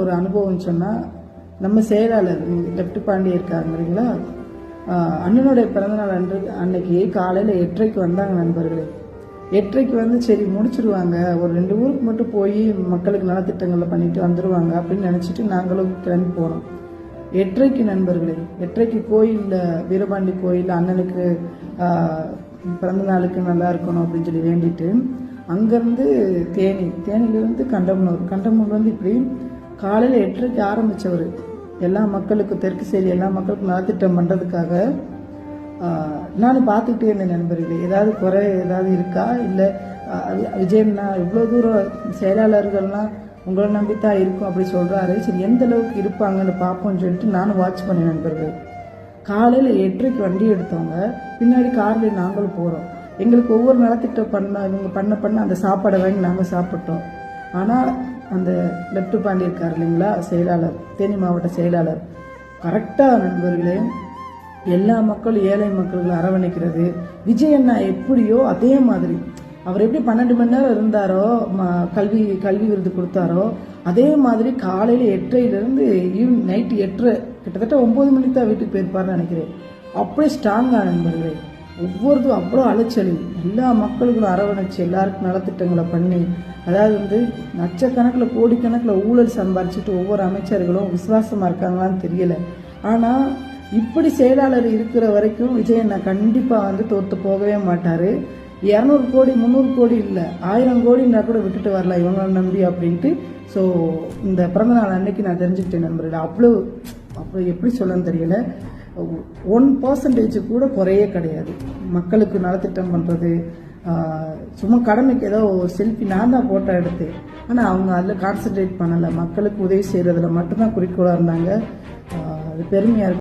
ஒரு அனுபவம் சொன்னால், நம்ம செயலாளர் லெப்ட் பாண்டி இருக்காங்கிறீங்களா, அண்ணனுடைய பிறந்தநாள் அன்னைக்கு காலையில் 8:30க்கு வந்தாங்க நண்பர்களே. 8:30க்கு வந்து சரி முடிச்சிருவாங்க, ஒரு 2 ஊருக்கு மட்டும் போய் மக்களுக்கு நலத்திட்டங்களை பண்ணிட்டு வந்துடுவாங்க அப்படின்னு நினச்சிட்டு நாங்களும் கிளம்பி போனோம். 8:30க்கு நண்பர்களே, 8:30க்கு கோயிலில் வீரபாண்டி கோயில் அண்ணனுக்கு பிறந்த நாளுக்கு நல்லா இருக்கணும் அப்படின்னு சொல்லி வேண்டிட்டு அங்கேருந்து தேனியிலேருந்து கண்டமூர் வந்து இப்படி காலையில் 8:30க்கு ஆரம்பித்தவர் எல்லா மக்களுக்கும் தெற்கு செயலி எல்லா மக்களுக்கும் நலத்திட்டம் பண்ணுறதுக்காக. நானும் பார்த்துக்கிட்டே இருந்தேன் நண்பர்களே, ஏதாவது குறை ஏதாவது இருக்கா, இல்லை விஜயண்ணா இவ்வளோ தூரம் செயலாளர்கள்லாம் உங்களை நம்பித்தான் இருக்கும் அப்படி சொல்கிறாரு, சரி எந்த அளவுக்கு இருப்பாங்கன்னு பார்ப்போம்னு சொல்லிட்டு நானும் வாட்ச் பண்ணேன் நண்பர்கள். காலையில் 8:30க்கு வண்டி எடுத்தவங்க பின்னாடி காரில் நாங்களும் போகிறோம். எங்களுக்கு ஒவ்வொரு நலத்திட்டம் இவங்க பண்ண அந்த சாப்பாடை வாங்கி நாங்கள் சாப்பிட்டோம். ஆனால் அந்த லெப்ட் பாண்டி இருக்கார் இல்லைங்களா, செயலாளர், தேனி மாவட்ட செயலாளர், கரெக்டாக நண்பர்களே எல்லா மக்களும் ஏழை மக்கள்களை அரவணைக்கிறது. விஜயண்ணா எப்படியோ அதே மாதிரி அவர் எப்படி 12 மணி நேரம் இருந்தாரோ கல்வி விருது கொடுத்தாரோ அதே மாதிரி காலையில் 8:30லேருந்து நைட்டு 8:30 கிட்டத்தட்ட 9 மணிக்கு தான் வீட்டுக்கு போயிருப்பார்னு நினைக்கிறேன். அப்படியே ஸ்ட்ராங்காக நண்பர்களே, ஒவ்வொருத்தும் அவ்வளோ அலைச்சலி, எல்லா மக்களுக்கும் அரவணைச்சு எல்லாருக்கும் நலத்திட்டங்களை பண்ணி, அதாவது வந்து லட்சக்கணக்கில் கோடிக்கணக்கில் ஊழல் சம்பாரிச்சுட்டு ஒவ்வொரு அமைச்சர்களும் விசுவாசமாக இருக்காங்களான்னு தெரியல. ஆனால் இப்படி செயலாளர் இருக்கிற வரைக்கும் விஜயண்ணா கண்டிப்பாக வந்து தோற்று போகவே மாட்டார். 200 கோடி 300 கோடி இல்லை 1000 கோடின்னா கூட விட்டுட்டு வரலாம் இவங்களை நம்பி அப்படின்ட்டு. ஸோ இந்த பிறந்தநாள் அன்னைக்கு நான் தெரிஞ்சுக்கிட்டேன் நண்பர்களே, அவ்வளோ எப்படி சொல்லணும்னு தெரியல, 1% கூட குறையே கிடையாது. மக்களுக்கு நலத்திட்டம் பண்ணுறது, சும்மா கடமைக்கு ஏதோ செல்ஃபி நான் தான் ஃபோட்டோ எடுத்தேன், ஆனால் அவங்க அதில் கான்சன்ட்ரேட் பண்ணலை, மக்களுக்கு உதவி செய்கிறதுல மட்டும்தான் குறிக்கோளாக இருந்தாங்க. அது பெருமையாக இருக்குது.